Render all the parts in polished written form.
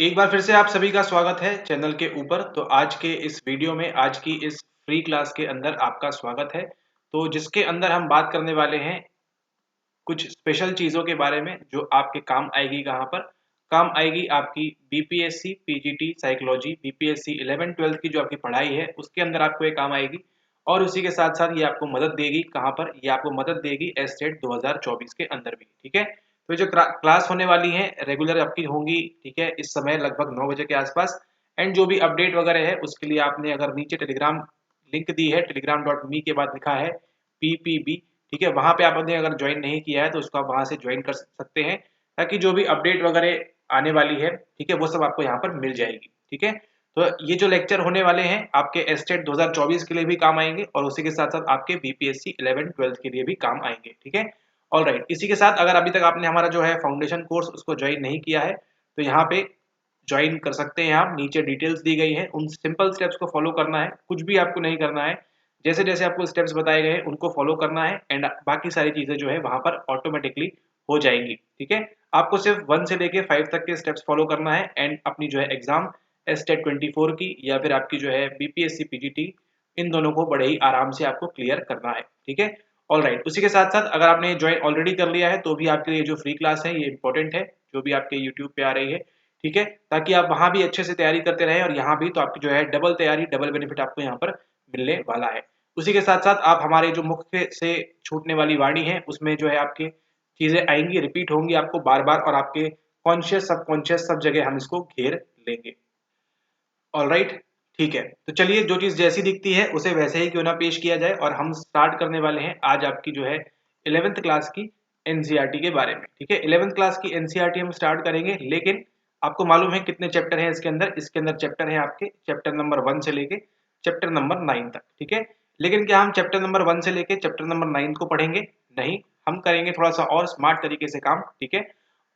एक बार फिर से आप सभी का स्वागत है चैनल के ऊपर। तो आज के इस वीडियो में आज की इस फ्री क्लास के अंदर आपका स्वागत है। तो जिसके अंदर हम बात करने वाले हैं कुछ स्पेशल चीज़ों के बारे में जो आपके काम आएगी। कहाँ पर काम आएगी? आपकी बीपीएससी पीजीटी साइकोलॉजी बीपीएससी 11-12 की जो आपकी पढ़ाई है उसके अंदर आपको ये काम आएगी। और उसी के साथ साथ ये आपको मदद देगी। कहाँ पर? ये आपको मदद देगी एस्टेट 2024 के अंदर भी। ठीक है, तो जो क्लास होने वाली है रेगुलर आपकी होंगी। ठीक है, इस समय लगभग 9 बजे के आसपास। एंड जो भी अपडेट वगैरह है उसके लिए आपने अगर नीचे टेलीग्राम लिंक दी है, telegram.me के बाद लिखा है PPB। ठीक है, वहां पे आपने अगर ज्वाइन नहीं किया है तो उसको आप वहां से ज्वाइन कर सकते हैं, ताकि जो भी अपडेट वगैरह आने वाली है, ठीक है, वो सब आपको यहाँ पर मिल जाएगी। ठीक है, तो ये जो लेक्चर होने वाले हैं आपके एस्टेट 2024 के लिए भी काम आएंगे और उसी के साथ साथ आपके बीपीएससी 11-12 के लिए भी काम आएंगे। ठीक है, ऑल राइट। इसी के साथ अगर अभी तक आपने हमारा जो है फाउंडेशन कोर्स उसको ज्वाइन नहीं किया है तो यहाँ पे ज्वाइन कर सकते हैं आप। नीचे डिटेल्स दी गई है, उन सिंपल स्टेप्स को फॉलो करना है, कुछ भी आपको नहीं करना है। जैसे जैसे आपको स्टेप्स बताए गए हैं उनको फॉलो करना है एंड बाकी सारी चीजें जो है वहां पर ऑटोमेटिकली हो जाएंगी। ठीक है, आपको सिर्फ 1 से लेके 5 तक के स्टेप्स फॉलो करना है एंड अपनी जो है एग्जाम एस्टेट 24 की या फिर आपकी जो है बीपीएससी पीजीटी, इन दोनों को बड़े ही आराम से आपको क्लियर करना है। ठीक है, ऑल राइट। उसी के साथ साथ अगर आपने ज्वाइन ऑलरेडी कर लिया है तो भी आपके लिए जो फ्री क्लास है ये इंपॉर्टेंट है, जो भी आपके यूट्यूब पे आ रही है। ठीक है, ताकि आप वहां भी अच्छे से तैयारी करते रहें और यहाँ भी तो आपकी जो है डबल तैयारी डबल बेनिफिट आपको यहाँ पर मिलने वाला है। उसी के साथ साथ आप हमारे जो मुख्य से छूटने वाली वाणी है उसमें जो है आपके चीजें आएंगी, रिपीट होंगी आपको बार बार, और आपके कॉन्शियस सबकॉन्शियस सब जगह हम इसको घेर लेंगे। ऑल राइट, ठीक है। तो चलिए, जो चीज जैसी दिखती है उसे वैसे ही क्यों ना पेश किया जाए, और हम स्टार्ट करने वाले हैं आज आपकी जो है 11th क्लास की एनसीईआरटी के बारे में। ठीक है, 11th क्लास की एनसीईआरटी हम स्टार्ट करेंगे, लेकिन आपको मालूम है कितने चैप्टर हैं इसके अंदर? इसके अंदर चैप्टर है आपके चैप्टर नंबर 1 से लेके चैप्टर नंबर 9 तक। ठीक है, लेकिन क्या हम चैप्टर नंबर 1 से लेके चैप्टर नंबर 9 को पढ़ेंगे? नहीं, हम करेंगे थोड़ा सा और स्मार्ट तरीके से काम। ठीक है,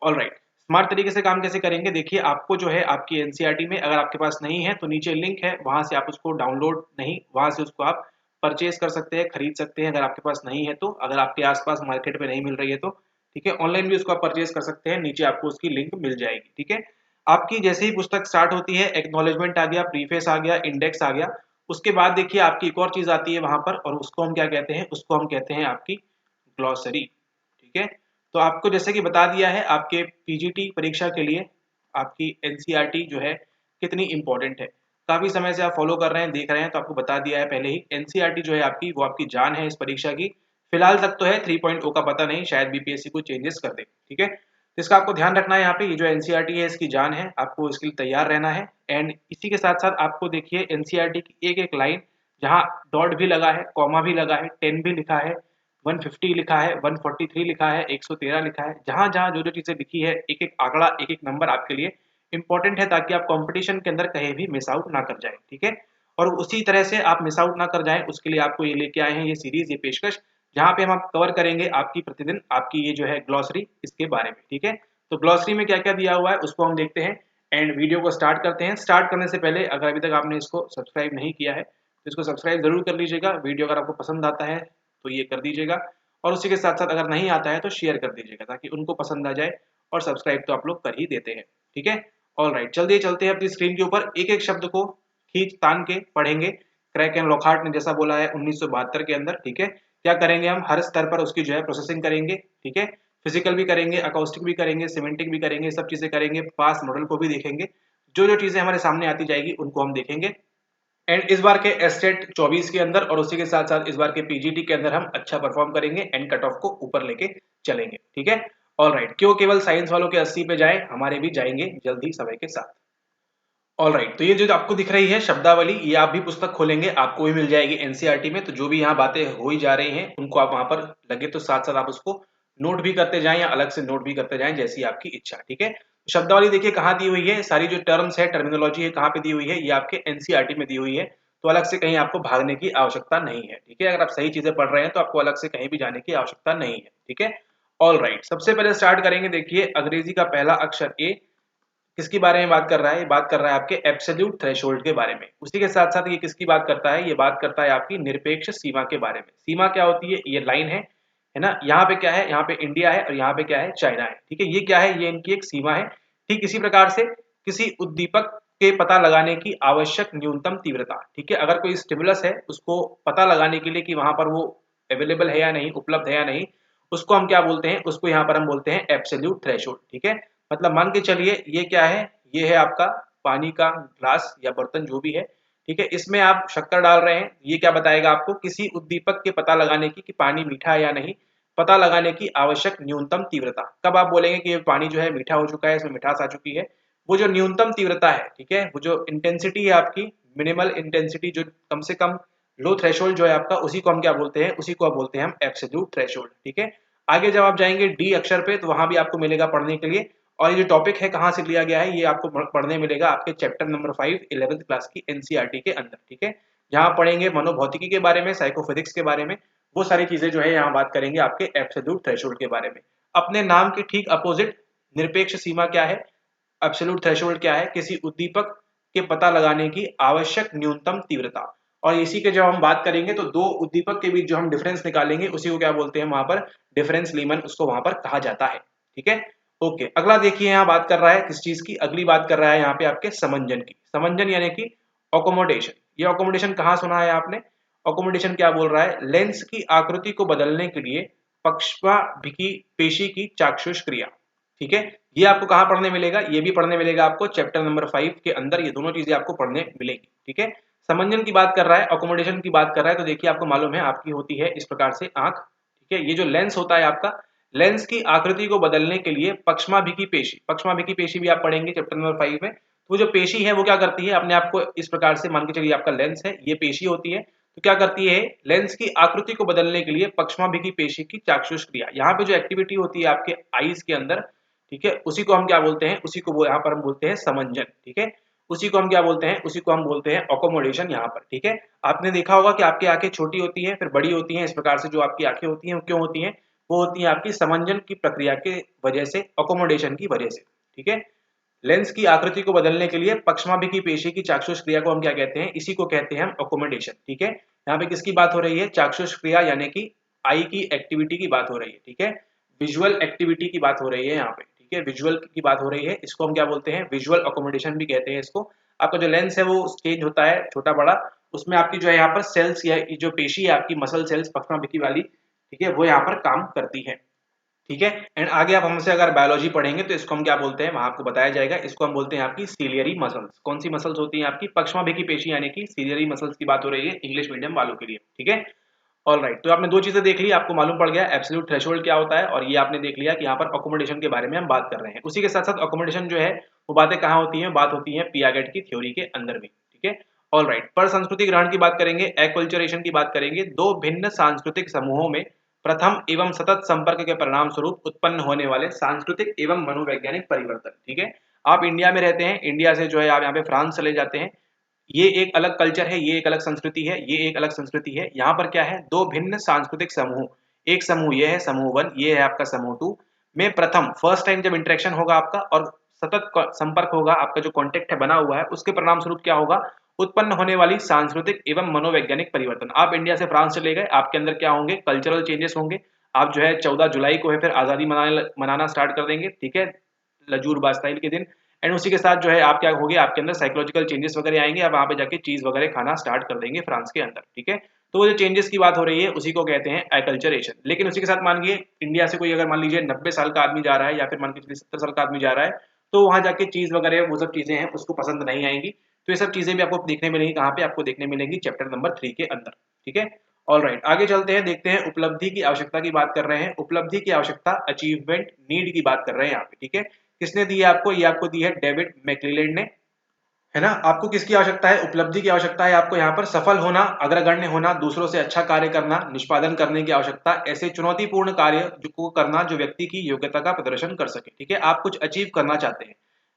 ऑल राइट। स्मार्ट तरीके से काम कैसे करेंगे? देखिए, आपको जो है आपकी एनसीईआरटी में अगर आपके पास नहीं है तो नीचे लिंक है, वहां से आप उसको डाउनलोड नहीं, वहां से उसको आप परचेज कर सकते हैं, खरीद सकते हैं। अगर आपके पास नहीं है तो, अगर आपके आसपास मार्केट में नहीं मिल रही है तो ठीक है, ऑनलाइन भी उसको आप परचेज कर सकते हैं, नीचे आपको उसकी लिंक मिल जाएगी। ठीक है, आपकी जैसे ही पुस्तक स्टार्ट होती है, एक्नॉलेजमेंट आ गया, प्रीफेस आ गया, इंडेक्स आ गया, उसके बाद देखिए आपकी एक और चीज आती है वहां पर, और उसको हम क्या कहते हैं? उसको हम कहते हैं आपकी ग्लॉसरी। ठीक है, तो आपको जैसे कि बता दिया है आपके पीजीटी परीक्षा के लिए आपकी एनसीईआरटी जो है कितनी इंपॉर्टेंट है। काफी समय से आप फॉलो कर रहे हैं, देख रहे हैं, तो आपको बता दिया है पहले ही। एनसीईआरटी जो है आपकी, वो आपकी जान है इस परीक्षा की। फिलहाल तक तो है, 3.0 का पता नहीं, शायद बीपीएससी को चेंजेस कर दे। ठीक है, तो इसका आपको ध्यान रखना है। यहाँ पे ये जो एनसीईआरटी है इसकी जान है, आपको इसके लिए तैयार रहना है। एंड इसी के साथ साथ आपको देखिए एनसीईआरटी की एक एक लाइन, जहाँ डॉट भी लगा है, कॉमा भी लगा है, 10 भी लिखा है, 150 लिखा है, 143 लिखा है, 113 लिखा है, जहां जहां जो जो चीजें लिखी है, एक एक आंकड़ा एक एक नंबर आपके लिए इंपॉर्टेंट है, ताकि आप कंपटीशन के अंदर कहीं भी मिस आउट ना कर जाए। ठीक है, और उसी तरह से आप मिस आउट ना कर जाए उसके लिए आपको ये लेके आए हैं ये सीरीज, ये पेशकश, जहां पे हम आप कवर करेंगे आपकी प्रतिदिन आपकी ये जो है ग्लॉसरी, इसके बारे में। ठीक है, तो ग्लॉसरी में क्या क्या दिया हुआ है उसको हम देखते हैं एंड वीडियो को स्टार्ट करते हैं। स्टार्ट करने से पहले अगर अभी तक आपने इसको सब्सक्राइब नहीं किया है तो इसको सब्सक्राइब जरूर कर लीजिएगा। वीडियो अगर आपको पसंद आता है तो ये कर दीजिएगा, और उसी के साथ साथ अगर नहीं आता है तो शेयर कर दीजिएगा, ताकि उनको पसंद आ जाए। और सब्सक्राइब तो आप लोग कर ही देते हैं। ठीक है, ऑल राइट। जल्दी चलते हैं अपनी स्क्रीन के ऊपर, एक एक शब्द को खींच तान के पढ़ेंगे। क्रैक एंड लॉकहार्ट ने जैसा बोला है 1972 के अंदर। ठीक है, क्या करेंगे हम? हर स्तर पर उसकी जो है प्रोसेसिंग करेंगे। ठीक है, फिजिकल भी करेंगे, अकाउस्टिक भी करेंगे, सिमेंटिक भी करेंगे, सब चीजें करेंगे, पास मॉडल को भी देखेंगे। जो जो चीजें हमारे सामने आती जाएगी उनको हम देखेंगे। एंड इस बार के एस्टेट 24 के अंदर और उसी के साथ साथ इस बार के पीजीटी के अंदर हम अच्छा परफॉर्म करेंगे एंड कट ऑफ को ऊपर लेके चलेंगे। ठीक है, ऑल राइट। क्यों केवल साइंस वालों के 80 पे जाए, हमारे भी जाएंगे जल्द ही समय के साथ। ऑल राइट, तो ये जो आपको दिख रही है शब्दावली, ये आप भी पुस्तक खोलेंगे आपको भी मिल जाएगी एनसीईआरटी में। तो जो भी यहाँ बातें हो ही जा रही हैं उनको आप वहां पर लगे तो साथ साथ आप उसको नोट भी करते जाएं या अलग से नोट भी करते जाएं, जैसी आपकी इच्छा। ठीक है, शब्दावली देखिए कहाँ दी हुई है, सारी जो टर्म्स है, टर्मिनोलॉजी है, कहाँ पे दी हुई है? ये आपके एनसीईआरटी में दी हुई है, तो अलग से कहीं आपको भागने की आवश्यकता नहीं है। ठीक है, अगर आप सही चीजें पढ़ रहे हैं तो आपको अलग से कहीं भी जाने की आवश्यकता नहीं है। ठीक है, ऑल राइट। सबसे पहले स्टार्ट करेंगे, देखिए अंग्रेजी का पहला अक्षर ए किसकी बारे में बात कर रहा है? ये बात कर रहा है आपके एब्सोल्यूट थ्रेशोल्ड के बारे में। उसी के साथ साथ ये किसकी बात करता है? ये बात करता है आपकी निरपेक्ष सीमा के बारे में। सीमा क्या होती है? ये लाइन है ना? यहाँ पे क्या है? यहाँ पे इंडिया है और यहाँ पे क्या है? चाइना है। ठीक है, ये क्या है? ये इनकी एक सीमा है। ठीक इसी प्रकार से किसी उद्दीपक के पता लगाने की आवश्यक न्यूनतम तीव्रता। ठीक है, अगर कोई स्टिमुलस है उसको पता लगाने के लिए कि वहां पर वो अवेलेबल है या नहीं, उपलब्ध है या नहीं, उसको हम क्या बोलते हैं, उसको यहाँ पर हम बोलते हैं एब्सोल्यूट थ्रेशोल्ड। ठीक है, मतलब मान के चलिए ये क्या है, ये है आपका पानी का ग्लास या बर्तन जो भी है। ठीक है, इसमें आप शक्कर डाल रहे हैं, ये क्या बताएगा आपको, किसी उद्दीपक के पता लगाने की कि पानी मीठा है या नहीं, पता लगाने की आवश्यक न्यूनतम तीव्रता। कब आप बोलेंगे कि ये पानी जो है मीठा हो चुका है, इसमें मिठास आ चुकी है, वो जो न्यूनतम तीव्रता है, ठीक है, वो जो इंटेंसिटी है आपकी, मिनिमल इंटेंसिटी, जो कम से कम लो थ्रेशोल्ड जो है आपका, उसी को हम क्या बोलते हैं, उसी को आप बोलते हैं हम एब्सोल्यूट थ्रेशोल्ड। ठीक है, आगे जब आप जाएंगे डी अक्षर पे तो वहां भी आपको मिलेगा पढ़ने के लिए, और ये जो टॉपिक है कहाँ से लिया गया है, ये आपको पढ़ने मिलेगा आपके चैप्टर नंबर 5 11th क्लास की एनसीईआरटी के अंदर। ठीक है, जहाँ पढ़ेंगे मनोभौतिकी के बारे में, साइकोफिजिक्स के बारे में, वो सारी चीजें जो है यहाँ बात करेंगे आपके एब्सोल्यूट थ्रेशोल्ड के बारे में। अपने नाम के ठीक अपोजिट निरपेक्ष सीमा क्या है, एब्सोल्यूट थ्रेशोल्ड क्या है, किसी उद्दीपक के पता लगाने की आवश्यक न्यूनतम तीव्रता। और इसी के जब हम बात करेंगे तो दो उद्दीपक के बीच जो हम डिफरेंस निकालेंगे उसी को क्या बोलते हैं, वहां पर डिफरेंस लीमन उसको वहां पर कहा जाता है। ठीक है, ओके, अगला देखिए यहाँ बात कर रहा है किस चीज की, अगली बात कर रहा है यहाँ पे आपके समंजन की। समंजन यानी कि अकोमोडेशन। ये अकोमोडेशन कहाँ सुना है आपने, अकोमोडेशन क्या बोल रहा है, लेंस की आकृति को बदलने के लिए पक्षपाभिकी पेशी की चाक्षुष क्रिया। ठीक है, ये आपको कहाँ पढ़ने मिलेगा, ये भी पढ़ने मिलेगा आपको चैप्टर नंबर 5 के अंदर, ये दोनों चीजें आपको पढ़ने मिलेंगी। ठीक है, समंजन की बात कर रहा है, अकोमोडेशन की बात कर रहा है, तो देखिए आपको मालूम है आपकी होती है इस प्रकार से आंख। ठीक है, ये जो लेंस होता है आपका, लेंस की आकृति को बदलने के लिए पक्षमाभिकी पेशी, पक्षमाभिकी पेशी भी आप पढ़ेंगे चैप्टर नंबर 5 में। तो जो पेशी है वो क्या करती है, अपने आप को इस प्रकार से मान के चलिए आपका लेंस है, ये पेशी होती है, तो क्या करती है, लेंस की आकृति को बदलने के लिए पक्षमाभिकी पेशी की चाक्षुष क्रिया, यहाँ पे जो एक्टिविटी होती है आपके आईज के अंदर, ठीक है, उसी को हम क्या बोलते हैं, उसी को वो यहाँ पर हम बोलते हैं समंजन। ठीक है, उसी को हम क्या बोलते हैं, उसी को हम बोलते हैं अकोमोडेशन यहाँ पर। ठीक है, आपने देखा होगा कि आपकी आंखें छोटी होती हैं फिर बड़ी होती हैं, इस प्रकार से जो आपकी आंखें होती हैं वो क्यों होती हैं, वो होती है आपकी समंजन की प्रक्रिया के वजह से, अकोमोडेशन की वजह से। ठीक है, लेंस की आकृति को बदलने के लिए पक्षमाभिकी पेशी की चाक्षुष क्रिया को हम क्या कहते हैं, इसी को कहते हैं हम अकोमोडेशन। ठीक है, यहाँ पे किसकी बात हो रही है, चाक्षुष क्रिया यानी कि आई की एक्टिविटी की बात हो रही है। ठीक है, विजुअल एक्टिविटी की बात हो रही है यहाँ पे। ठीक है, विजुअल की बात हो रही है, इसको हम क्या बोलते हैं, विजुअल अकोमोडेशन भी कहते हैं इसको। आपका जो लेंस है वो चेंज होता है छोटा बड़ा, उसमें आपकी जो है यहाँ पर सेल्स या जो पेशी है आपकी मसल सेल्स पक्षमाभिकी वाली, ठीक है, वो यहाँ पर काम करती है। ठीक है, एंड आगे आप हमसे अगर बायोलॉजी पढ़ेंगे तो इसको हम क्या बोलते हैं, वहां आपको बताया जाएगा, इसको हम बोलते हैं आपकी सीलियरी मसल्स। कौन सी मसल्स होती हैं आपकी, पक्षमाभिकी पेशी यानी कि सीलियरी मसल्स की बात हो रही है इंग्लिश मीडियम वालों के लिए। ठीक है, ऑल राइट, तो आपने दो चीजें देख ली, आपको मालूम पड़ गया एब्सोल्यूट थ्रेशोल्ड क्या होता है, और ये आपने देख लिया कि यहाँ पर अकोमोडेशन के बारे में हम बात कर रहे हैं। उसी के साथ साथ अकोमोडेशन जो है वो बातें कहाँ होती हैं, बात होती है पियागेट की थ्योरी के अंदर भी। ठीक है, ऑल राइट, पर सांस्कृतिक ग्रहण की बात करेंगे, एक्वल्चरेशन की बात करेंगे, दो भिन्न सांस्कृतिक समूहों में प्रथम एवं सतत संपर्क के परिणाम स्वरूप उत्पन्न होने वाले सांस्कृतिक एवं मनोवैज्ञानिक परिवर्तन। ठीक है, आप इंडिया में रहते हैं, इंडिया से जो है आप यहाँ पे फ्रांस चले जाते हैं, ये एक अलग कल्चर है, ये एक अलग संस्कृति है, ये एक अलग संस्कृति है। यहाँ पर क्या है, दो भिन्न सांस्कृतिक समूह, एक समूह ये है समूह 1, ये है आपका समूह 2 में प्रथम फर्स्ट टाइम जब इंटरेक्शन होगा आपका और सतत संपर्क होगा, आपका जो कॉन्टेक्ट है बना हुआ है, उसके परिणाम स्वरूप क्या होगा, उत्पन्न होने वाली सांस्कृतिक एवं मनोवैज्ञानिक परिवर्तन। आप इंडिया से फ्रांस चले गए, आपके अंदर क्या होंगे, कल्चरल चेंजेस होंगे। आप जो है 14 जुलाई को है फिर आजादी मनाना स्टार्ट कर देंगे। ठीक है, लजूर बास्ताइल के दिन, एंड उसी के साथ जो है आप क्या होगे, आपके अंदर साइकोलॉजिकल चेंजेस वगैरह आएंगे, आप वहां पे जाके चीज वगैरह खाना स्टार्ट कर देंगे फ्रांस के अंदर। ठीक है, तो वो जो चेंजेस की बात हो रही है उसी को कहते हैं एक्लचरेशन। लेकिन उसी के साथ मानिए इंडिया से कोई अगर मान लीजिए 90 साल का आदमी जा रहा है या फिर मान के चलिए 70 साल का आदमी जा रहा है, तो वहां जाके चीज वगैरह वो सब चीजें हैं उसको पसंद नहीं आएंगी। तो ये सब चीजें भी आपको देखने मिलेंगी, कहाँ पे आपको देखने मिलेंगी, चैप्टर नंबर 3 के अंदर। ठीक है, ऑल राइट, आगे चलते हैं, देखते हैं उपलब्धि की आवश्यकता की बात कर रहे हैं। उपलब्धि की आवश्यकता, अचीवमेंट नीड की बात कर रहे हैं यहाँ पे। ठीक है, किसने दी है आपको, ये आपको दी है डेविड मैक्लेलैंड ने, है ना। आपको किसकी आवश्यकता है, उपलब्धि की आवश्यकता है आपको यहाँ पर, सफल होना, अग्रगण्य होना, दूसरों से अच्छा कार्य करना, निष्पादन करने की आवश्यकता, ऐसे चुनौतीपूर्ण कार्य को करना जो व्यक्ति की योग्यता का प्रदर्शन कर सके। ठीक है, आप कुछ अचीव करना चाहते हैं।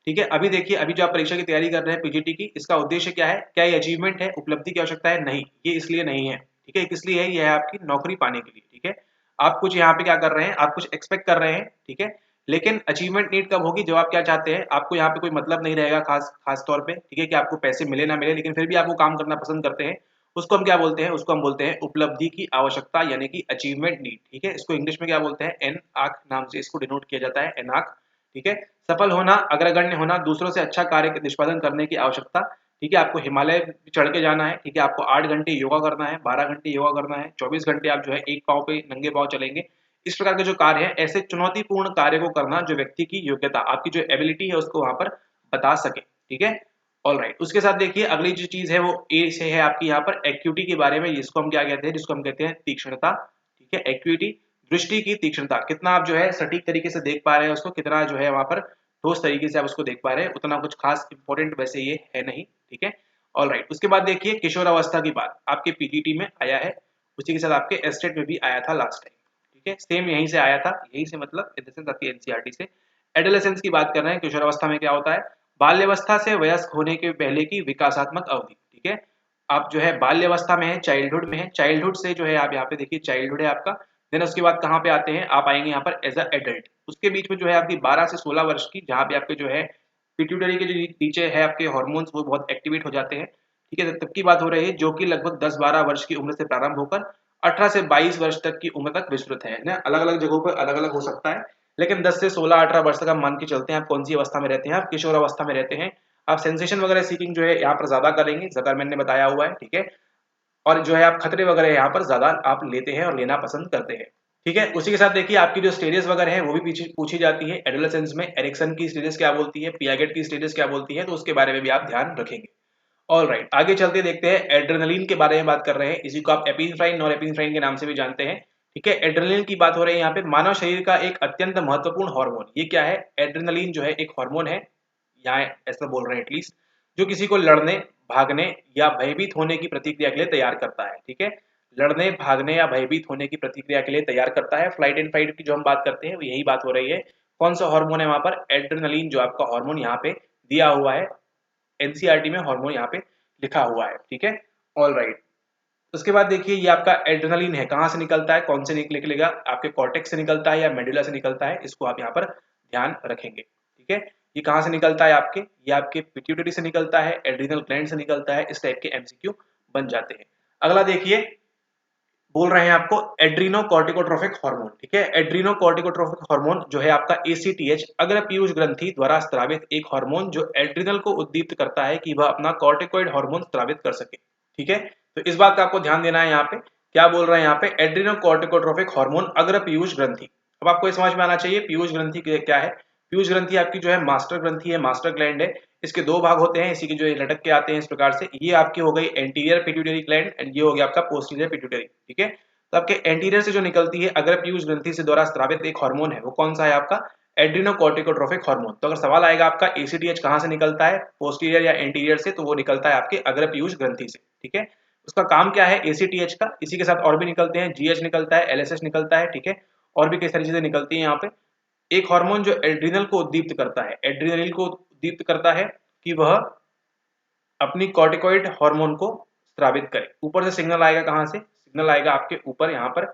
ठीक है, अभी देखिए, अभी जो आप परीक्षा की तैयारी कर रहे हैं पीजीटी की, इसका उद्देश्य क्या है, क्या ये अचीवमेंट है, उपलब्धि की आवश्यकता है, नहीं, ये इसलिए नहीं है। ठीक है, किस लिए है, ये है आपकी नौकरी पाने के लिए। ठीक है, आप कुछ यहाँ पे क्या कर रहे हैं, आप कुछ एक्सपेक्ट कर रहे हैं। ठीक है, लेकिन अचीवमेंट नीड कब होगी, जब आप क्या चाहते हैं, आपको यहाँ पे कोई मतलब नहीं रहेगा खास तौर पे। ठीक है, कि आपको पैसे मिले ना मिले, लेकिन फिर भी आपको काम करना पसंद करते हैं, उसको हम क्या बोलते हैं, उसको हम बोलते हैं उपलब्धि की आवश्यकता यानी कि अचीवमेंट नीड। ठीक है, इसको इंग्लिश में क्या बोलते हैं, एन आक नाम से इसको डिनोट किया जाता है, एन आक। ठीक है। सफल होना, अग्रगण्य होना, दूसरों से अच्छा कार्य निष्पादन करने की आवश्यकता, ठीक है। आपको हिमालय चढ़ के जाना है, ठीक है। आपको 8 घंटे योगा करना है, 12 घंटे योगा करना है, 24 घंटे आप जो है एक पाँव पे नंगे पाँव चलेंगे। इस प्रकार के जो कार्य हैं, ऐसे चुनौतीपूर्ण कार्य को करना जो व्यक्ति की योग्यता, आपकी जो एबिलिटी है उसको वहां पर बता सके, ठीक है। ऑलराइट, उसके साथ देखिए अगली जो चीज है वो ए से है आपकी यहाँ पर एक्यूटी के बारे में, जिसको हम क्या कहते हैं, जिसको हम कहते हैं तीक्ष्णता, ठीक है। एक्यूटी, दृष्टि की तीक्ष्णता, कितना आप जो है सटीक तरीके से देख पा रहे हैं उसको, कितना जो है वहां पर ठोस तरीके से आप उसको देख पा रहे हैं, उतना कुछ खास इंपॉर्टेंट वैसे ये है नहीं, ठीक है। ऑलराइट, उसके बाद देखिए किशोरावस्था की बात आपके पीटीटी में आया है, उसी के साथ आपके एस्टेट में भी आया था लास्ट टाइम, ठीक है। सेम यहीं से आया था, यहीं से मतलब इन द सेंस आपकी एनसीईआरटी से। एडोलेसेंस की बात कर रहे हैं, किशोरावस्था में क्या होता है, बाल्यावस्था से वयस्क होने के पहले की विकासात्मक अवधि, ठीक है। आप जो है बाल्यावस्था में है, चाइल्डहुड में है, चाइल्डहुड से जो है आप यहाँ पे देखिए चाइल्डहुड है आपका, देन उसके बाद कहाँ पे आते हैं, आप आएंगे यहाँ पर एज अ एडल्ट, उसके बीच में जो है आपकी 12 से 16 वर्ष की, जहाँ पे आपके जो है पिट्यूटरी के जो नीचे है आपके हार्मोन्स वो बहुत एक्टिवेट हो जाते हैं, ठीक है। तब की बात हो रही है जो कि लगभग 10-12 वर्ष की उम्र से प्रारंभ होकर 18 से 22 वर्ष तक की उम्र तक विस्तृत है ना। अलग अलग जगहों पर अलग अलग हो सकता है, लेकिन 10 से 16-18 वर्ष तक हम मान के चलते हैं। आप कौन सी अवस्था में रहते हैं, आप किशोर अवस्था में रहते हैं। आप सेंसेशन वगैरह सीकिंग जो है यहाँ पर ज्यादा करेंगे, ज्यादा मैंने बताया हुआ है, ठीक है। और जो है आप खतरे वगैरह यहाँ पर ज्यादा आप लेते हैं और लेना पसंद करते हैं, ठीक है। उसी के साथ देखिए आपकी जो स्टेजेस वगैरह है वो भी पीछे पूछी जाती है। एडोलेसेंस में एरिक्सन की स्टेजेस क्या बोलती है, पियागेट की स्टेजेस क्या बोलती है, तो उसके बारे में भी आप ध्यान रखेंगे। ऑल राइट, आगे चलते देखते हैं एड्रेनलिन के बारे में बात कर रहे हैं, इसी को आप एपिनेफ्राइन और एपिनेफ्राइन के नाम से भी जानते हैं, ठीक है। एड्रेनलिन की बात हो रही है यहाँ पे, मानव शरीर का एक अत्यंत महत्वपूर्ण हार्मोन, ये क्या है, एड्रेनलिन जो है एक हार्मोन है, यहाँ ऐसा बोल रहे हैं एटलीस्ट, जो किसी को लड़ने, भागने या भयभीत होने की प्रतिक्रिया के लिए तैयार करता है, ठीक है। लड़ने, भागने या भयभीत होने की प्रतिक्रिया के लिए तैयार करता है। फ्लाइट एंड फाइट की जो हम बात करते हैं वो यही बात हो रही है। कौन सा हार्मोन है वहां पर, एड्रेनलिन जो आपका हार्मोन यहाँ पे दिया हुआ है, एनसीईआरटी में हार्मोन यहाँ पे लिखा हुआ है, ठीक है। ऑल राइट, उसके बाद देखिए ये आपका एड्रेनलिन है, कहाँ से निकलता है, कौन से निकलेगा, आपके कॉर्टेक्स से निकलता है या मेडुला से निकलता है, इसको आप यहाँ पर ध्यान रखेंगे, ठीक है। ये कहाँ से निकलता है आपके, ये आपके पिट्यूटरी से निकलता है, एड्रिनल ग्लैंड से निकलता है, इस टाइप के एमसीक्यू बन जाते हैं। अगला देखिए बोल रहे हैं आपको एड्रीनो कॉर्टिकोट्रोफिक हार्मोन, ठीक है। एड्रीनो कॉर्टिकोट्रोफिक हार्मोन जो है आपका एसीटीएच, अग्र पीयूष ग्रंथि द्वारा स्रावित एक हार्मोन जो एड्रिनल को उद्दीप्त करता है कि वह अपना कॉर्टिकोइड हार्मोन स्रावित कर सके, ठीक है। तो इस बात का आपको ध्यान देना है, यहाँ पे क्या बोल रहे हैं, यहाँ पे एड्रीनो कॉर्टिकोट्रोफिक हार्मोन अग्र पीयूष ग्रंथि। अब आपको समझ में आना चाहिए पीयूष ग्रंथि क्या है। पीयूष ग्रंथि आपकी जो है मास्टर ग्रंथि है, मास्टर ग्लैंड है। इसके दो भाग होते हैं, इसी के जो लटक के आते हैं इस प्रकार से, ये आपकी हो गई एंटीरियर पिट्यूटरी ग्लैंड एंड ये हो गया आपका पोस्टीरियर पिट्यूटरी, ठीक है। तो आपके एंटीरियर से जो निकलती है अग्र पीयूष ग्रंथि से द्वारा स्रावित एक हार्मोन है, वो कौन सा है आपका, एड्रीनोकॉर्टिकोट्रोफिक हार्मोन। तो अगर सवाल आएगा आपका एसीटीएच कहां से निकलता है, पोस्टीरियर या एंटीरियर से, तो वो निकलता है आपके अग्र पीयूष ग्रंथि से, ठीक है। उसका काम क्या है एसीटीएच का, इसी के साथ और भी निकलते हैं, जीएच निकलता है, एलएसएच निकलता है, ठीक है। और भी कई सारी चीजें निकलती है यहाँ पे। एक हार्मोन जो एड्रिनल को उद्दीप्त करता है, एड्रिनल को उद्दीप्त करता है कि वह अपनी कॉर्टिकॉइड हार्मोन को स्रावित करे। ऊपर से सिग्नल आएगा, कहां से सिग्नल आएगा, आपके ऊपर यहाँ पर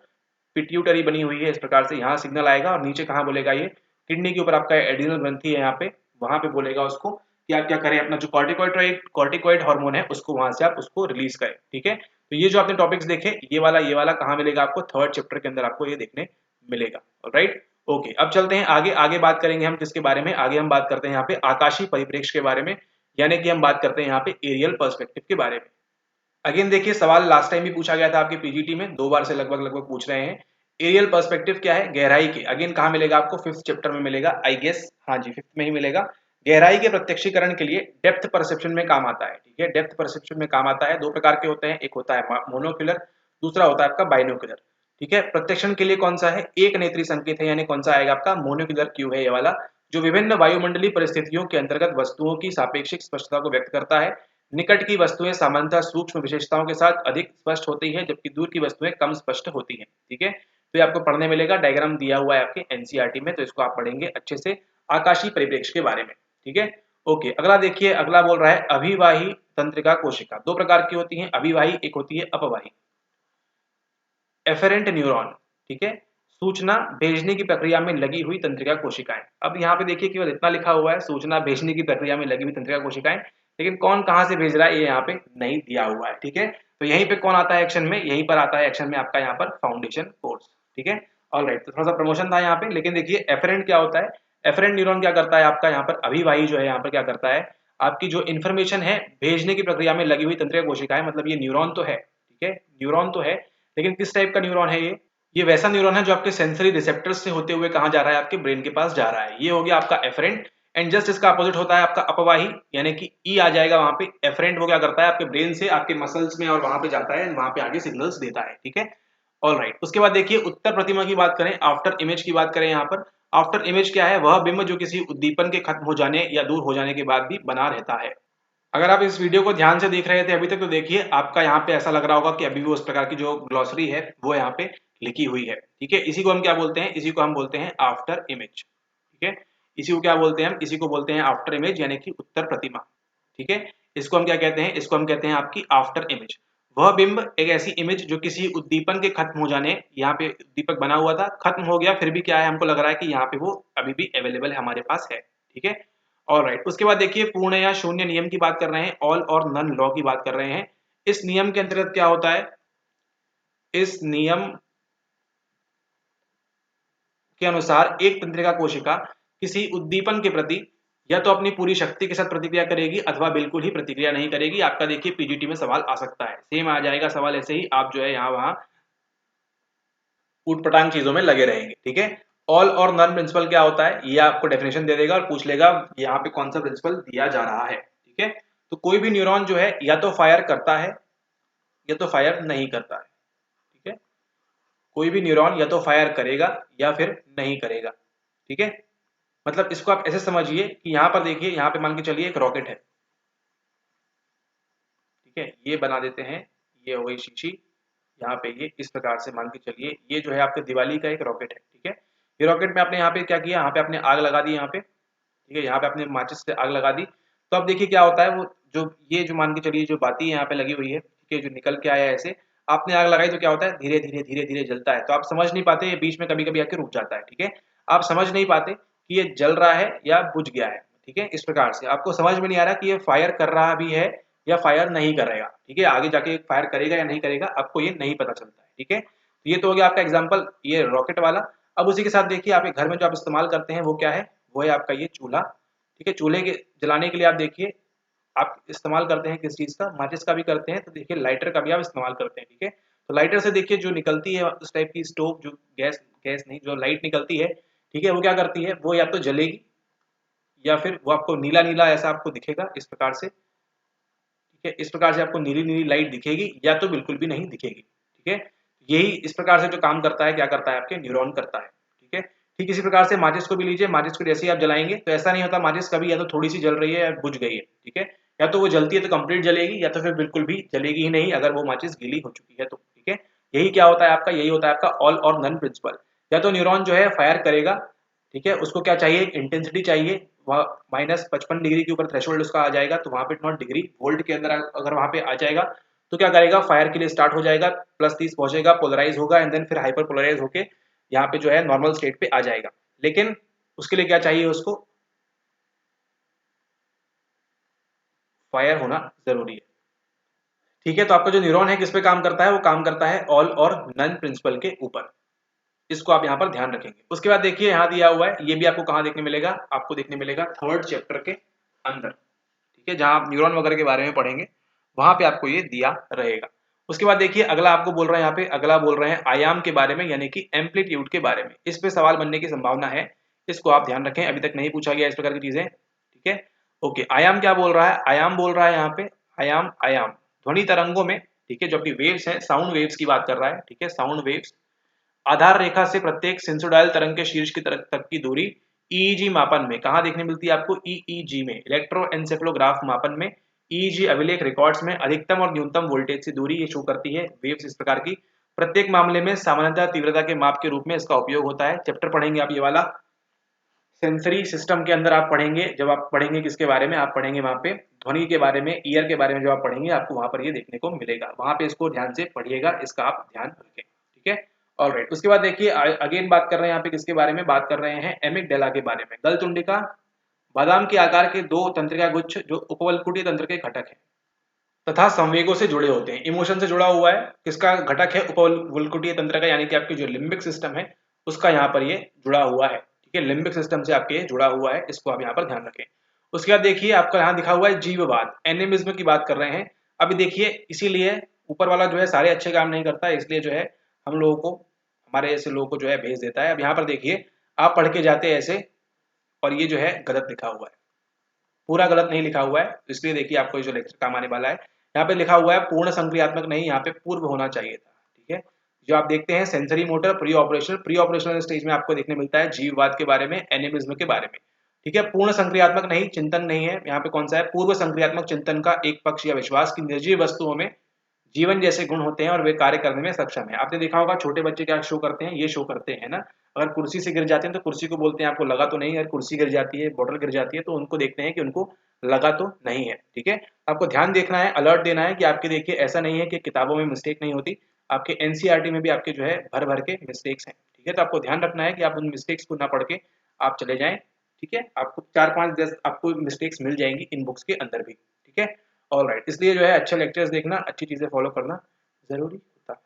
पिट्यूटरी बनी हुई है इस प्रकार से, यहाँ सिग्नल आएगा और नीचे कहाँ बोलेगा, ये किडनी के ऊपर आपका एड्रिनल ग्रंथि है यहाँ पे, वहां पे बोलेगा उसको कि आप क्या करें, अपना जो कॉर्टिकॉइड हार्मोन है उसको वहां से आप उसको रिलीज करें, ठीक है। तो ये जो आपने टॉपिक्स देखे, ये वाला कहाँ मिलेगा आपको, थर्ड चैप्टर के अंदर आपको ये देखने मिलेगा, ऑलराइट। ओके, अब चलते हैं आगे। आगे बात करेंगे हम किसके बारे में, आगे हम बात करते हैं यहाँ पे आकाशीय परिप्रेक्ष्य के बारे में, यानी कि हम बात करते हैं यहाँ पे एरियल पर्सपेक्टिव के बारे में। अगेन देखिए सवाल लास्ट टाइम भी पूछा गया था आपके पीजीटी में, 2 बार से लगभग लगभग पूछ रहे हैं। एरियल पर्सपेक्टिव क्या है, गहराई के, अगेन कहाँ मिलेगा आपको, 5th चैप्टर में मिलेगा आई गेस, हाँ जी 5th में ही मिलेगा। गहराई के प्रत्यक्षीकरण के लिए डेप्थ परसेप्शन में काम आता है, ठीक है। डेप्थ परसेप्शन में काम आता है, दो प्रकार के होते हैं, एक होता है मोनोक्यूलर, दूसरा होता है आपका बाइनोक्यूलर, ठीक है। प्रत्यक्षण के लिए कौन सा है, एक नेत्री संकेत है, यानी कौन सा आएगा आपका मोनोक्यूलर क्यू है ये वाला, जो विभिन्न वायुमंडलीय परिस्थितियों के अंतर्गत वस्तुओं की सापेक्षिक स्पष्टता को व्यक्त करता है। निकट की वस्तुएं सामान्यतः सूक्ष्म विशेषताओं के साथ अधिक स्पष्ट होती है, जबकि दूर की वस्तुएं कम स्पष्ट होती हैं, ठीक है। तो ये आपको पढ़ने मिलेगा, डायग्राम दिया हुआ है आपके एनसीईआरटी में, तो इसको आप पढ़ेंगे अच्छे से आकाशीय परिप्रेक्ष्य के बारे में, ठीक है। ओके, अगला देखिए, अगला बोल रहा है अभिवाही तंत्रिका कोशिका, दो प्रकार की होती है अभिवाही, एक होती है अपवाही। एफेरेंट न्यूरॉन, ठीक है, सूचना भेजने की प्रक्रिया में लगी हुई तंत्रिका कोशिकाएं। अब यहाँ पे देखिए केवल इतना लिखा हुआ है, सूचना भेजने की प्रक्रिया में लगी हुई तंत्रिका कोशिकाएं, लेकिन कौन कहां से भेज रहा है ये यहाँ पे नहीं दिया हुआ है, ठीक है। तो यहीं पे कौन आता है एक्शन में, यहीं पर आता है एक्शन में आपका यहाँ पर फाउंडेशन कोर्स, ठीक है। ऑलराइट, तो थोड़ा सा प्रमोशन था यहाँ पे, लेकिन देखिए एफेरेंट क्या होता है, एफरेंट न्यूरॉन क्या करता है आपका यहाँ पर अभिवाही जो है यहाँ पर क्या करता है, आपकी जो इन्फॉर्मेशन है भेजने की प्रक्रिया में लगी हुई तंत्रिका कोशिकाएं, मतलब ये न्यूरॉन तो है, ठीक है, न्यूरॉन तो है, लेकिन किस टाइप का न्यूरॉन है ये वैसा न्यूरॉन है जो आपके सेंसरी रिसेप्टर्स से होते हुए कहाँ जा रहा है, आपके ब्रेन के पास जा रहा है। ये हो गया आपका एफरेंट। एंड जस्ट इसका अपोजिट होता है आपका अपवाही, यानी कि ई आ जाएगा वहां पे। एफरेंट वो क्या करता है, आपके ब्रेन से आपके मसल्स में और वहां पे जाता है, वहां पे आगे सिग्नल्स देता है, ठीक है। ऑल राइट, उसके बाद देखिए उत्तर प्रतिमा की बात करें, आफ्टर इमेज की बात करें यहाँ पर। आफ्टर इमेज क्या है, वह बिंब जो किसी उद्दीपन के खत्म हो जाने या दूर हो जाने के बाद भी बना रहता है। अगर आप इस वीडियो को ध्यान से देख रहे थे अभी तक, तो देखिए आपका यहाँ पे ऐसा लग रहा होगा कि अभी भी उस प्रकार की जो ग्लॉसरी है वो यहाँ पे लिखी हुई है, ठीक है। इसी को हम क्या बोलते हैं, इसी को हम बोलते हैं आफ्टर इमेज, ठीक है। इसी को क्या बोलते हैं हम, इसी को बोलते हैं आफ्टर इमेज, यानी कि उत्तर प्रतिमा, ठीक है। इसको हम क्या कहते हैं, इसको हम कहते हैं आपकी आफ्टर इमेज। वह बिंब एक ऐसी इमेज जो किसी उद्दीपन के खत्म हो जाने, यहाँ पे उद्दीपक बना हुआ था, खत्म हो गया, फिर भी क्या है, हमको लग रहा है कि यहाँ पे वो अभी भी अवेलेबल है, हमारे पास है, ठीक है। ऑल राइट, उसके बाद देखिए पूर्ण या शून्य नियम की बात कर रहे हैं, ऑल और नन लॉ की बात कर रहे हैं। इस नियम के अंतर्गत क्या होता है, इस नियम के अनुसार एक तंत्रिका कोशिका किसी उद्दीपन के प्रति या तो अपनी पूरी शक्ति के साथ प्रतिक्रिया करेगी अथवा बिल्कुल ही प्रतिक्रिया नहीं करेगी। आपका देखिए पीजीटी में सवाल आ सकता है, सेम आ जाएगा सवाल, ऐसे ही आप जो है यहाँ वहां ऊटपटांग चीजों में लगे रहेंगे, ठीक है। ऑल और नन प्रिंसिपल क्या होता है, ये आपको डेफिनेशन दे देगा और पूछ लेगा यहाँ पे कौन सा प्रिंसिपल दिया जा रहा है, ठीक है। तो कोई भी न्यूरॉन जो है या तो फायर करता है या तो फायर नहीं करता है, ठीक है। कोई भी न्यूरॉन या तो फायर करेगा या फिर नहीं करेगा, ठीक है। मतलब इसको आप ऐसे समझिए कि यहाँ पर देखिए, यहाँ पे मान के चलिए एक रॉकेट है, ठीक है, ये बना देते हैं, ये हो गई शीशी, यहाँ पे ये इस प्रकार से मान के चलिए, ये जो है आपके दिवाली का एक रॉकेट है, ठीक है। ये रॉकेट में आपने यहाँ पे क्या किया, यहाँ पे आपने आग लगा दी, यहाँ पे, ठीक है, यहाँ पे आपने माचिस से आग लगा दी। तो अब देखिए क्या होता है, वो जो ये जो मान के चलिए जो बाती यहाँ पे लगी हुई है, ठीक है, जो निकल के आया है ऐसे, आपने आग लगाई तो क्या होता है, धीरे धीरे धीरे धीरे जलता है। तो आप समझ नहीं पाते, ये बीच में कभी कभी आके रुक जाता है, ठीक है। आप समझ नहीं पाते कि ये जल रहा है या बुझ गया है, ठीक है। इस प्रकार से आपको समझ में नहीं आ रहा कि ये फायर कर रहा भी है या फायर नहीं करेगा, ठीक है। आगे जाके फायर करेगा या नहीं करेगा आपको ये नहीं पता चलता है, ठीक है। तो ये तो हो गया आपका एग्जाम्पल, ये रॉकेट वाला। अब उसी के साथ देखिए आप घर में जो आप इस्तेमाल करते हैं वो क्या है, वो है आपका ये चूल्हा, ठीक है। चूल्हे के जलाने के लिए आप देखिए आप इस्तेमाल करते हैं किस चीज का, माचिस का भी करते हैं, तो देखिए लाइटर का भी आप इस्तेमाल करते हैं, ठीक है। तो लाइटर से देखिए जो निकलती है उस टाइप की स्टोव, जो गैस गैस नहीं, जो लाइट निकलती है, ठीक है, वो क्या करती है, वो या तो जलेगी या फिर वो आपको नीला नीला ऐसा आपको दिखेगा इस प्रकार से, ठीक है। इस प्रकार से आपको नीली नीली लाइट दिखेगी या तो बिल्कुल भी नहीं दिखेगी, ठीक है। यही इस प्रकार से जो काम करता है, क्या करता है, आपके न्यूरॉन करता है, ठीक है। ठीक इसी प्रकार से माचिस को भी लीजिए, माचिस को जैसे ही आप जलाएंगे तो ऐसा नहीं होता, माचिस कभी या तो थोड़ी सी जल रही है या बुझ गई है, ठीक है, या तो वो जलती है तो कंप्लीट जलेगी या तो फिर बिल्कुल भी जलेगी ही नहीं अगर वो माचिस गीली हो चुकी है तो, ठीक है। यही क्या होता है आपका, यही होता है आपका ऑल और नन प्रिंसिपल। या तो न्यूरॉन जो है फायर करेगा, ठीक है, उसको क्या चाहिए, इंटेंसिटी चाहिए, वह -55 डिग्री के ऊपर थ्रेशोल्ड उसका आ जाएगा, तो वहां पे नॉट डिग्री वोल्ट के अंदर अगर वहां पे आ जाएगा तो क्या करेगा, फायर के लिए स्टार्ट हो जाएगा, +30 पहुंचेगा, पोलराइज होगा एंड देन फिर हाइपर पोलराइज होके यहाँ पे जो है नॉर्मल स्टेट पे आ जाएगा। लेकिन उसके लिए क्या चाहिए, उसको फायर होना जरूरी है, ठीक है। तो आपका जो न्यूरॉन है किस पे काम करता है, वो काम करता है ऑल और नन प्रिंसिपल के ऊपर, इसको आप यहाँ पर ध्यान रखेंगे। उसके बाद देखिए यहाँ दिया हुआ है, ये भी आपको कहाँ देखने मिलेगा, आपको देखने मिलेगा 3rd चैप्टर के अंदर, ठीक है, जहां आप न्यूरॉन वगैरह के बारे में पढ़ेंगे वहां पे आपको ये दिया रहेगा। उसके बाद देखिए अगला आपको बोल रहे हैं, यहाँ पे अगला बोल रहे हैं आयाम के बारे में, यानी कि एम्पलीट्यूड के बारे में। इस पे सवाल बनने की संभावना है, इसको आप ध्यान रखें, अभी तक नहीं पूछा गया इस प्रकार की चीजें, ठीक है। ओके, आयाम क्या बोल रहा है, आयाम बोल रहा है यहाँ पे, आयाम आयाम ध्वनि तरंगों में, ठीक है, जो अपनी वेव्स है, साउंड वेव्स की बात कर रहा है, ठीक है, साउंड वेव्स आधार रेखा से प्रत्येक सिंसोडायल तरंग के शीर्ष की तरफ तक की दूरी ईईजी मापन में कहाँ देखने मिलती है आपको, ईईजी में, इलेक्ट्रोएन्सेफलोग्राफ मापन में, ईईजी अभिलेख रिकॉर्ड्स में अधिकतम और न्यूनतम वोल्टेज से दूरी ये शो करती है वेव्स इस प्रकार की। प्रत्येक मामले में सामान्यतः तीव्रता के माप के रूप में इसका उपयोग होता है। चैप्टर पढ़ेंगे आप ये वाला सेंसरी सिस्टम के अंदर आप पढ़ेंगे, जब आप पढ़ेंगे किसके बारे में, आप पढ़ेंगे वहां पे ध्वनि के बारे में, ईयर के बारे में, जब आप पढ़ेंगे आपको वहां पर ये देखने को मिलेगा, वहां पे इसको ध्यान से पढ़िएगा, इसका आप ध्यान रखें, ठीक है। ऑलराइट, उसके बाद देखिए अगेन बात कर रहे हैं यहाँ पे किसके बारे में, बात कर रहे हैं एमिगडाला के बारे में। गलतुंडिका बादाम के आकार के दो तंत्रिका गुच्छ जो उपवलकुटीय तंत्र के घटक है तथा संवेगों से जुड़े होते हैं, इमोशन से जुड़ा हुआ है, किसका घटक है, उपवलकुटीय तंत्र का, यानी कि आपकी जो लिम्बिक सिस्टम है उसका यहाँ पर ये जुड़ा हुआ है, ठीक है, लिम्बिक सिस्टम से आपके जुड़ा हुआ है, इसको आप यहाँ पर ध्यान रखें। उसके बाद देखिए आपका यहाँ दिखा हुआ है जीववाद, एनिमिज्म की बात कर रहे हैं। अभी देखिए इसीलिए ऊपर वाला जो है सारे अच्छे काम नहीं करता, इसलिए जो है हम लोगों को, हमारे ऐसे लोगों को जो है भेज देता है। अब यहाँ पर देखिए आप पढ़ के जाते हैं ऐसे, और ये जो है गलत लिखा हुआ है, पूरा गलत नहीं लिखा हुआ है, तो इसलिए देखिए आपको जो लेक्चर काम आने वाला है, यहाँ पे लिखा हुआ है पूर्ण संक्रियात्मक नहीं, यहाँ पे पूर्व होना चाहिए था। ठीक है, जो आप देखते हैं sensory motor pre operational stage में आपको देखने मिलता है जीववाद के बारे में, एनिमिज्म के बारे में। ठीक है, पूर्ण संक्रियात्मक नहीं, चिंतन नहीं है, यहाँ पे कौन सा है, पूर्व संक्रियात्मक चिंतन का एक पक्ष या विश्वास की निर्जीव वस्तुओं में जीवन जैसे गुण होते हैं और वे कार्य करने में सक्षम है। आपने देखा होगा छोटे बच्चे क्या शो करते हैं, ये शो करते हैं ना, अगर कुर्सी से गिर जाते हैं तो कुर्सी को बोलते हैं आपको लगा तो नहीं, अगर कुर्सी गिर जाती है, बोतल गिर जाती है, तो उनको देखते हैं कि उनको लगा तो नहीं है। ठीक है, आपको ध्यान देखना है, अलर्ट देना है कि आपके देखिए ऐसा नहीं है कि किताबों में मिस्टेक नहीं होती, आपके एनसीईआरटी में भी आपके जो है भर भर के मिस्टेक्स हैं। ठीक है, तो आपको ध्यान रखना है कि आप उन मिस्टेक्स को ना पढ़ के आप चले जाएं। ठीक है, आपको 4-5-10 आपको मिस्टेक्स मिल जाएंगी इन बुक्स के अंदर भी। ठीक है, ऑलराइट, इसलिए जो है अच्छे लेक्चर्स देखना, अच्छी चीजें फॉलो करना जरूरी होता है।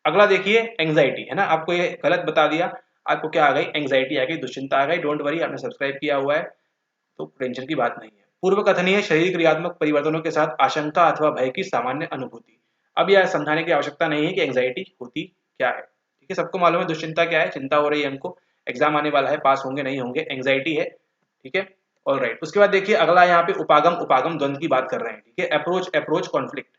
अगला देखिए एंग्जाइटी, है ना, आपको ये गलत बता दिया, आपको क्या आ गई, एंग्जाइटी आ गई, दुश्चिंता आ गई। डोंट वरी, आपने सब्सक्राइब किया हुआ है तो टेंशन की बात नहीं है। पूर्व कथनीय शरीर क्रियात्मक परिवर्तनों के साथ आशंका अथवा भय की सामान्य अनुभूति। अब यह समझाने की आवश्यकता नहीं है कि एंग्जाइटी होती क्या है। ठीक है, सबको मालूम है दुश्चिंता क्या है, चिंता हो रही है हमको, एग्जाम आने वाला है, पास होंगे नहीं होंगे, एंग्जाइटी है। ठीक है, ऑल राइट। उसके बाद देखिए अगला यहाँ पे उपागम उपागम द्वंद की बात कर रहे हैं। ठीक है, अप्रोच अप्रोच कॉन्फ्लिक्ट,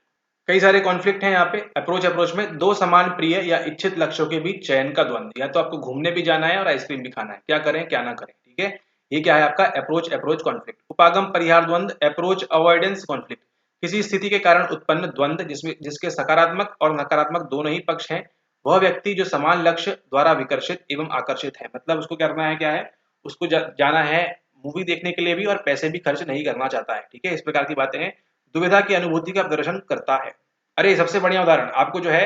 कई सारे कॉन्फ्लिक्ट हैं यहाँ पे। अप्रोच अप्रोच में दो समान प्रिय या इच्छित लक्ष्यों के बीच चयन का द्वंद, या तो आपको घूमने भी जाना है और आइसक्रीम भी खाना है, क्या करें क्या ना करें। ठीक है, ये क्या है आपका अप्रोच अप्रोच कॉन्फ्लिक्ट। उपागम परिहार द्वंद, अप्रोच अवॉइडेंस कॉन्फ्लिक्ट, किसी स्थिति के कारण उत्पन्न द्वंद जिसमें जिसके सकारात्मक और नकारात्मक दोनों ही पक्ष हैं, वह व्यक्ति जो समान लक्ष्य द्वारा विकर्षित एवं आकर्षित है, मतलब उसको करना है क्या है, उसको जाना है मूवी देखने के लिए भी और पैसे भी खर्च नहीं करना चाहता है। ठीक है, इस प्रकार की बातें हैं, दुविधा की अनुभूति का प्रदर्शन करता है। अरे सबसे बढ़िया उदाहरण आपको जो है,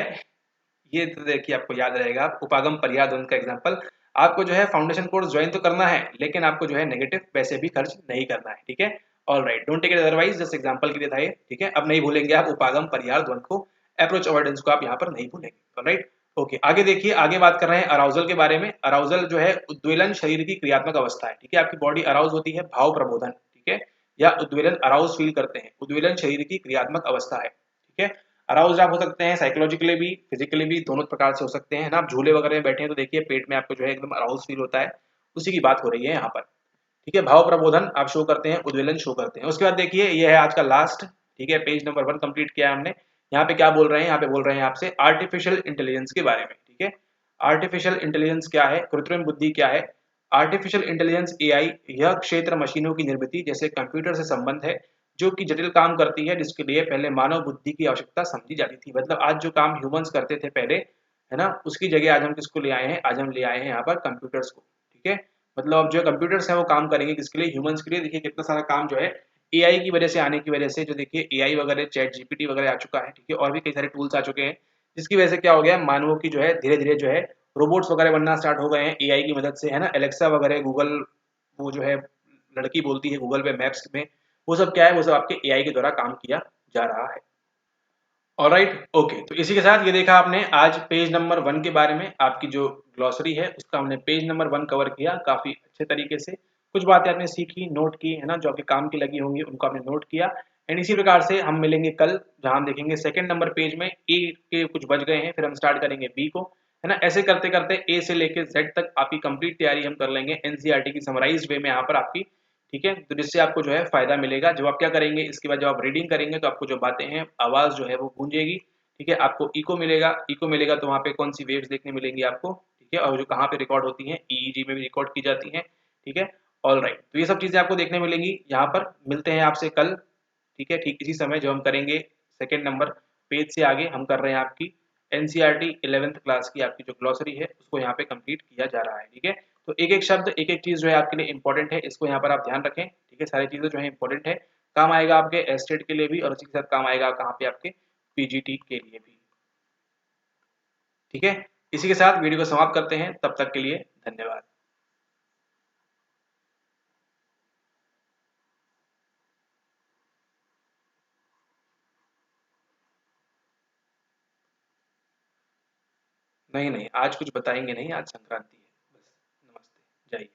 ये तो देखिए आपको याद रहेगा, उपागम परिहार द्वंद का एग्जांपल, आपको जो है फाउंडेशन कोर्स ज्वाइन तो करना है, लेकिन आपको जो है नेगेटिव पैसे भी खर्च नहीं करना है। ठीक है, all right, don't take it otherwise, just example के लिए था ये। ठीक है, अब नहीं भूलेंगे आप उपागम परिहार द्वंद को, अप्रोच अवॉइडेंस को आप यहाँ पर नहीं भूलेंगे। ऑल राइट, ओके, आगे देखिए, आगे बात कर रहे हैं अराउजल के बारे में। अराउजल जो है उद्वेलन शरीर की क्रियात्मक अवस्था है। ठीक है, आपकी बॉडी अराउज होती है, भाव प्रबोधन, ठीक है, या उद्वेलन अराउज फील करते हैं, उद्वेलन शरीर की क्रियात्मक अवस्था है। ठीक है, अराउज्ड आप हो सकते हैं साइकोलॉजिकली भी, फिजिकली भी, दोनों प्रकार से हो सकते हैं ना। आप झूले वगैरह में बैठे हैं तो देखिए पेट में आपको जो है एकदम अराउज फील होता है, उसी की बात हो रही है यहाँ पर। ठीक है, भाव प्रबोधन आप शो करते हैं, उद्वेलन शो करते हैं। उसके बाद देखिए ये है आज का लास्ट, ठीक है, पेज नंबर 1 कंप्लीट किया है हमने। यहाँ पे क्या बोल रहे हैं, यहाँ पे बोल रहे हैं आपसे आर्टिफिशियल इंटेलिजेंस के बारे में। ठीक है, आर्टिफिशियल इंटेलिजेंस क्या है, कृत्रिम बुद्धि क्या है। आर्टिफिशियल इंटेलिजेंस एआई यह क्षेत्र मशीनों की निर्मिति जैसे कंप्यूटर से संबंध है, जो कि जटिल काम करती है, जिसके लिए पहले मानव बुद्धि की आवश्यकता समझी जाती थी। मतलब आज जो काम ह्यूमंस करते थे पहले, है ना, उसकी जगह आज हम किसको ले आए हैं, आज हम ले आए हैं यहाँ पर कंप्यूटर्स को। ठीक है, मतलब अब जो कंप्यूटर्स हैं वो काम करेंगे किसके लिए, ह्यूमंस के लिए। देखिए कितना सारा काम जो है एआई की वजह से आने की वजह से, जो देखिए एआई वगैरह चैट जीपीटी वगैरह आ चुका है। ठीक है, और भी कई सारे टूल्स आ चुके हैं, जिसकी वजह से क्या हो गया, मानवों की जो है धीरे धीरे जो है रोबोट्स वगैरह बनना स्टार्ट हो गए हैं एआई की मदद से, है ना। एलेक्सा वगैरह, गूगल, वो जो है लड़की बोलती है गूगल पे मैप्स में, वो सब क्या है, वो सब आपके एआई के द्वारा काम किया जा रहा है। ऑलराइट, ओके, तो इसी के साथ ये देखा आपने आज पेज नंबर 1 के बारे में, आपकी जो ग्लॉसरी है उसका हमने पेज नंबर 1 कवर किया काफी अच्छे तरीके से। कुछ बातें आपने सीखी, नोट की, है ना, जो आपके काम की लगी होंगी उनको आपने नोट किया। एंड इसी प्रकार से हम मिलेंगे कल, जहां हम देखेंगे सेकंड नंबर पेज में ए के कुछ बच गए हैं, फिर हम स्टार्ट करेंगे बी को, है ना। ऐसे करते करते ए से लेके जेड तक आपकी कंप्लीट तैयारी हम कर लेंगे एनसीईआरटी की समराइज्ड वे में यहाँ पर आपकी। ठीक है, तो जिससे आपको जो है फायदा मिलेगा। जब आप क्या करेंगे, इसके बाद जब आप रीडिंग करेंगे तो आपको जो बातें हैं, आवाज जो है वो गूंजेगी। ठीक है, आपको इको मिलेगा, इको मिलेगा तो वहाँ पे कौन सी वेव्स देखने मिलेंगी आपको। ठीक है, और जो कहाँ पे रिकॉर्ड होती हैं, ईईजी में भी रिकॉर्ड की जाती हैं। ठीक है, ऑल राइट, तो ये सब चीजें आपको देखने मिलेंगी यहाँ पर। मिलते हैं आपसे कल, ठीक है, ठीक इसी समय, जो हम करेंगे सेकेंड नंबर पेज से आगे हम कर रहे हैं आपकी एनसीईआरटी 11th क्लास की आपकी जो ग्लॉसरी है उसको यहाँ पे कंप्लीट किया जा रहा है। ठीक है, तो एक एक शब्द, एक एक चीज जो है आपके लिए इंपॉर्टेंट है, इसको यहाँ पर आप ध्यान रखें। ठीक है, सारी चीजें जो है इंपॉर्टेंट है, काम आएगा आपके एस्टेट के लिए भी, और उसी के साथ काम आएगा कहाँ पे, आपके पीजीटी के लिए भी। ठीक है, इसी के साथ वीडियो को समाप्त करते हैं, तब तक के लिए धन्यवाद। नहीं नहीं, आज कुछ बताएंगे नहीं, आज संक्रांति है बस। नमस्ते, जय हिंद।